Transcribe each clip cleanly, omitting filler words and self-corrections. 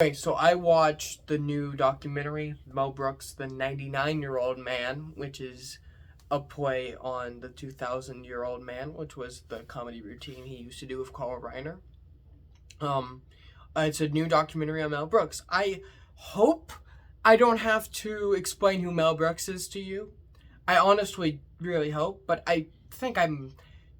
Okay, so I watched the new documentary, Mel Brooks, The 99-Year-Old Man, which is a play on the 2,000-year-old man, which was the comedy routine he used to do with Carl Reiner. Um, it's a new documentary on Mel Brooks. I hope I don't have to explain who Mel Brooks is to you. I honestly really hope, but I think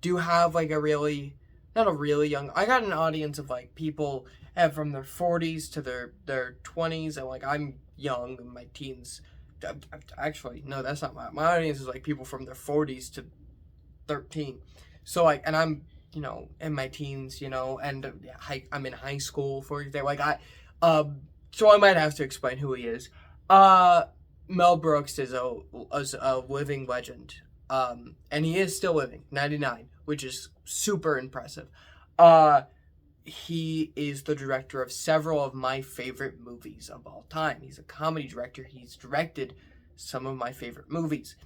do have like a really not a really young. I got an audience of like people from their 40s to their 20s, and like I'm young in my teens. Actually, no, that's not my audience is like people from their 40s to 13. So like, and I'm in my teens, and I'm in high school for there. Like so I might have to explain who he is. Uh, Mel Brooks is a living legend. And he is still living, 99, which is super impressive. Uh, he is the director of several of my favorite movies of all time. He's a comedy director. He's directed some of my favorite movies.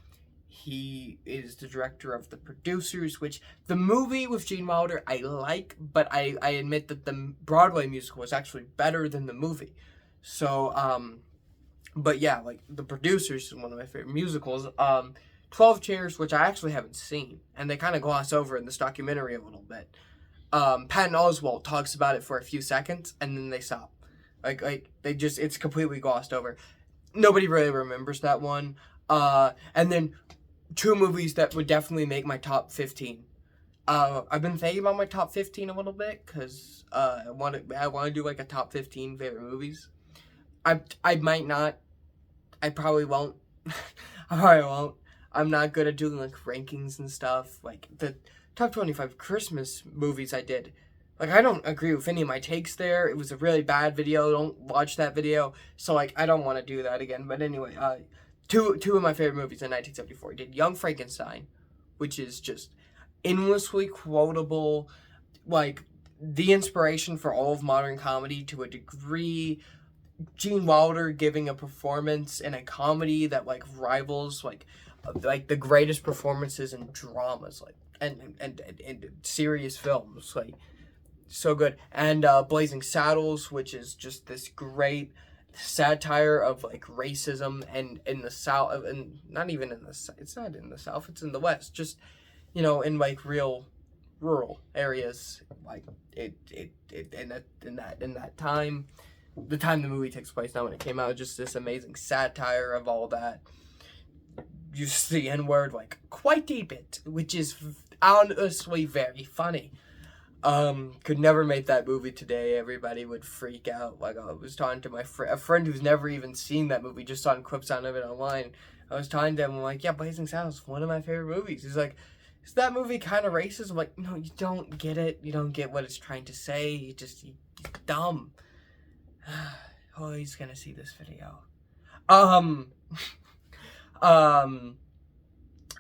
He is the director of The Producers, which the movie with Gene Wilder I like, but I admit that the Broadway musical was actually better than the movie. So, but yeah, like The Producers is one of my favorite musicals. 12 Chairs, which I actually haven't seen, and they kind of gloss over in this documentary a little bit. Patton Oswalt talks about it for a few seconds, and then they stop. Like they just, it's completely glossed over. Nobody really remembers that one. And then two movies that would definitely make my top 15. I've been thinking about my top 15 a little bit because I want to do like a top 15 favorite movies. I might not. I probably won't. I probably won't. I'm not good at doing like rankings and stuff. Like the top 25 Christmas movies I did. Like I don't agree with any of my takes there. It was a really bad video. Don't watch that video. So like I don't want to do that again. But anyway, two of my favorite movies in 1974. I did Young Frankenstein, which is just endlessly quotable, like the inspiration for all of modern comedy to a degree. Gene Wilder giving a performance in a comedy that like rivals like the greatest performances in dramas, like and serious films, like so good. And Blazing Saddles, which is just this great satire of like racism and in the South, and not even in the, it's not in the South, it's in the West, just in like real rural areas, like it in that time, the time the movie takes place, not when it came out, just this amazing satire of all that. Use the N word like quite a bit, which is honestly very funny. Could never make that movie today. Everybody would freak out. Like I was talking to a friend who's never even seen that movie, just saw clips out of it online. I was talking to him, I'm like, yeah, Blazing Saddles is one of my favorite movies. He's like, is that movie kind of racist? I'm like, no, you don't get it. You don't get what it's trying to say. You're dumb. Oh, he's gonna see this video. Um, um,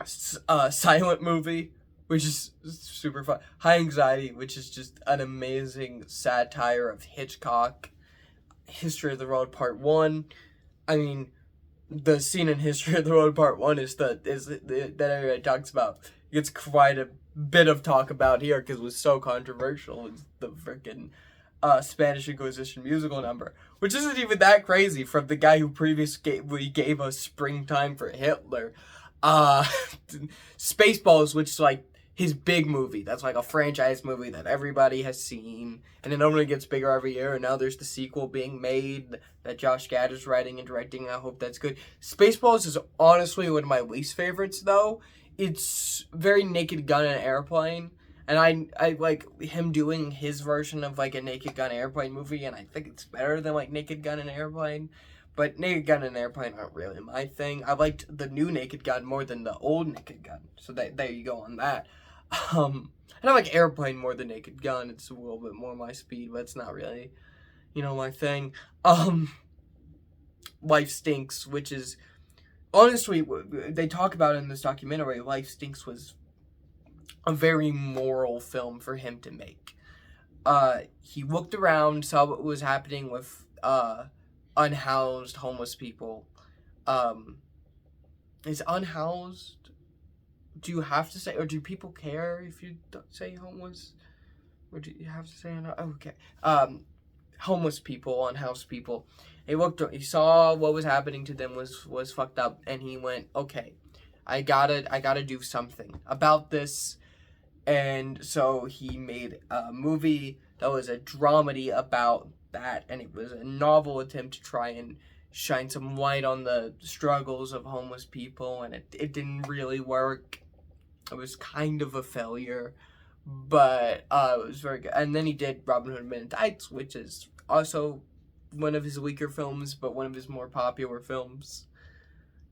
Silent Movie, which is super fun. High Anxiety, which is just an amazing satire of Hitchcock. History of the Road Part 1. I mean, the scene in History of the Road Part 1 that everybody talks about. It gets quite a bit of talk about here because it was so controversial. It's the freaking Spanish Inquisition musical number, which isn't even that crazy from the guy who previously gave us Springtime for Hitler. Uh, Spaceballs, which is like his big movie. That's like a franchise movie that everybody has seen, and it only gets bigger every year. And now there's the sequel being made that Josh Gad is writing and directing. I hope that's good. Spaceballs is honestly one of my least favorites, though. It's very Naked Gun and Airplane, and I like him doing his version of like a Naked Gun Airplane movie, and I think it's better than like Naked Gun and Airplane. But Naked Gun and Airplane aren't really my thing. I liked the new Naked Gun more than the old Naked Gun. So there you go on that. And I like Airplane more than Naked Gun. It's a little bit more my speed, but it's not really, my thing. Life Stinks, which is honestly, they talk about it in this documentary. Life Stinks was a very moral film for him to make. He looked around, saw what was happening with unhoused homeless people. Is unhoused, do you have to say, or do people care if you don't say homeless, or do you have to say unhoused? Okay. homeless people on house people. He saw what was happening to them was fucked up, and he went, okay, I gotta do something about this. And so he made a movie that was a dramedy about that, and it was a novel attempt to try and shine some light on the struggles of homeless people, and it didn't really work. It was kind of a failure, but it was very good. And then he did Robin Hood Men in Tights, which is also one of his weaker films, but one of his more popular films.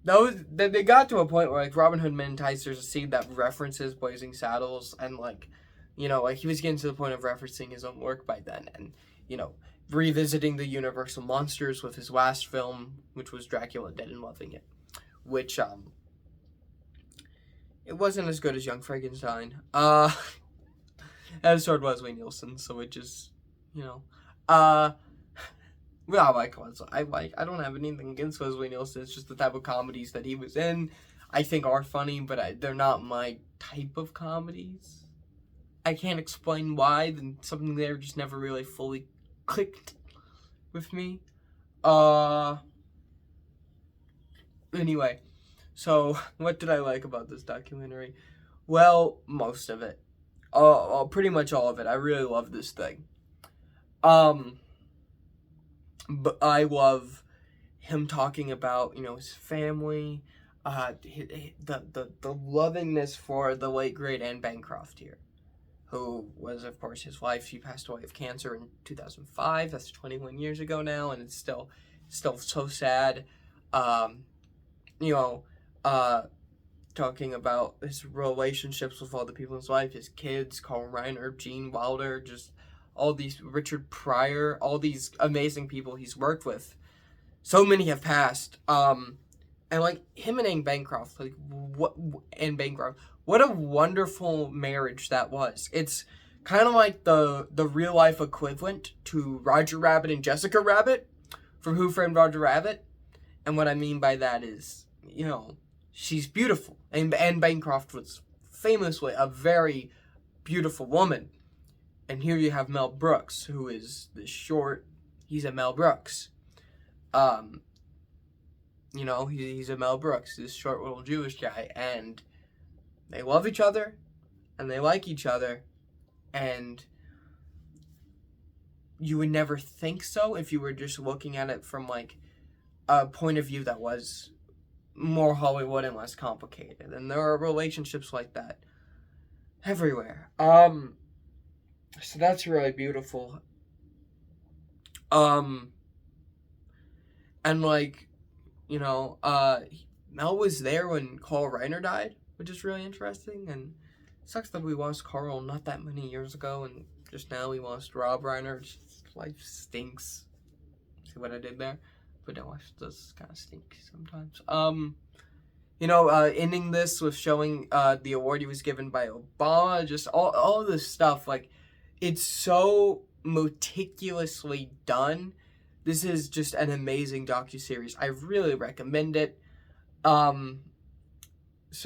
They got to a point where, like, Robin Hood Men in Tights, there's a scene that references Blazing Saddles, and, like, you know, like, he was getting to the point of referencing his own work by then, and, you know, revisiting the Universal monsters with his last film, which was Dracula Dead and Loving It, which, it wasn't as good as Young Frankenstein. As sword Leslie Nielsen, so it just, you know, well, I don't have anything against Leslie Nielsen. It's just the type of comedies that he was in, I think, are funny, but they're not my type of comedies. I can't explain why. Then something there just never really fully clicked with me. Anyway, so what did I like about this documentary? Well, most of it. Pretty much all of it. I really love this thing. But I love him talking about, you know, his family, the lovingness for the late great Anne Bancroft here, who was, of course, his wife. She passed away of cancer in 2005. That's 21 years ago now, and it's still so sad. You know, talking about his relationships with all the people in his life, his kids, Carl Reiner, Gene Wilder, just all these, Richard Pryor, all these amazing people he's worked with. So many have passed. And like him and Anne Bancroft, what a wonderful marriage that was. It's kind of like the real life equivalent to Roger Rabbit and Jessica Rabbit from Who Framed Roger Rabbit. And what I mean by that is, you know, she's beautiful. And Anne Bancroft was famously a very beautiful woman. And here you have Mel Brooks, who is this short, he's a Mel Brooks. You know, he's a Mel Brooks, this short little Jewish guy, and they love each other, and they like each other, and you would never think so if you were just looking at it from, like, a point of view that was more Hollywood and less complicated. And there are relationships like that everywhere. So that's really beautiful. And like, you know, Mel was there when Carl Reiner died, which is really interesting, and it sucks that we lost Carl not that many years ago, and just now we lost Rob Reiner. Just, life stinks. See what I did there? But no, life does kind of stink sometimes. You know, ending this with showing the award he was given by Obama, just all this stuff, like, it's so meticulously done. This is just an amazing docuseries. I really recommend it. So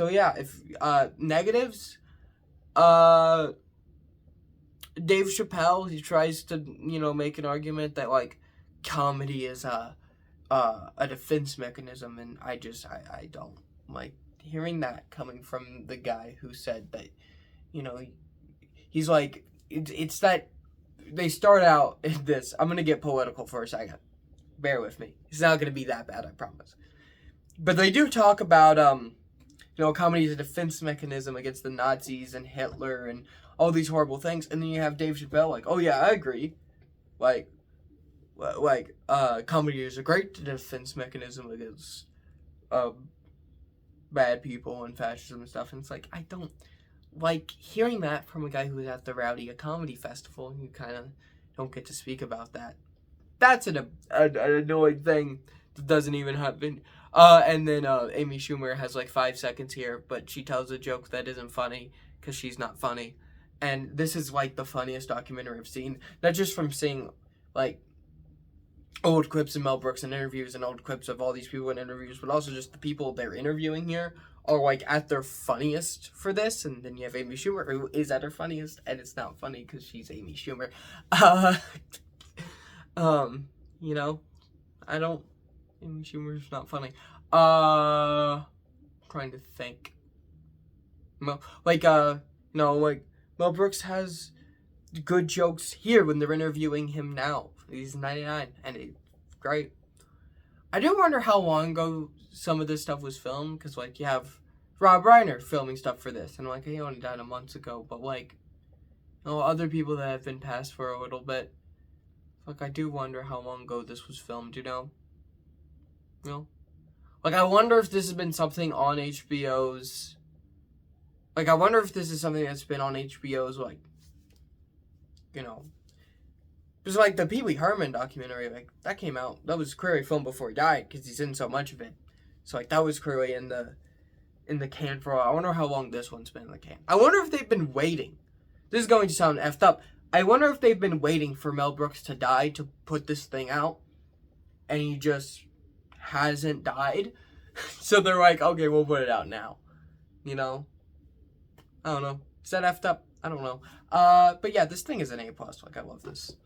yeah, if negatives, Dave Chappelle, he tries to, you know, make an argument that, like, comedy is a defense mechanism, and I don't like hearing that coming from the guy who said that, you know, he's like, it's that they start out in this. I'm going to get political for a second. Bear with me. It's not going to be that bad, I promise. But they do talk about, you know, comedy is a defense mechanism against the Nazis and Hitler and all these horrible things. And then you have Dave Chappelle like, oh yeah, I agree. Comedy is a great defense mechanism against bad people and fascism and stuff. And it's like, I don't like hearing that from a guy who was at the Rowdy Comedy Festival, and you kind of don't get to speak about that. That's an annoying thing that doesn't even happen. And then Amy Schumer has like 5 seconds here, but she tells a joke that isn't funny because she's not funny. And this is like the funniest documentary I've seen. Not just from seeing like old clips of Mel Brooks in interviews and old clips of all these people in interviews, but also just the people they're interviewing here are like at their funniest for this. And then you have Amy Schumer, who is at her funniest, and it's not funny because she's Amy Schumer. You know, I don't. Amy Schumer's not funny. Trying to think. Like Mel Brooks has good jokes here when they're interviewing him now. He's 99 and it's great. I do wonder how long ago some of this stuff was filmed, because like you have Rob Reiner filming stuff for this, and like he only died a month ago, but like other people that have been passed for a little bit. Like I do wonder how long ago this was filmed. You know. Like I wonder if this has been something on HBO's. Like I wonder if this is something that's been on HBO's like. Because like the Pee Wee Herman documentary, like that came out. That was clearly filmed before he died because he's in so much of it. So like that was clearly in the can for a while. I wonder how long this one's been in the can. I wonder if they've been waiting. This is going to sound effed up. I wonder if they've been waiting for Mel Brooks to die to put this thing out, and he just hasn't died. So they're like, okay, we'll put it out now. I don't know. Is that effed up? I don't know. But yeah, this thing is an A+. Like I love this.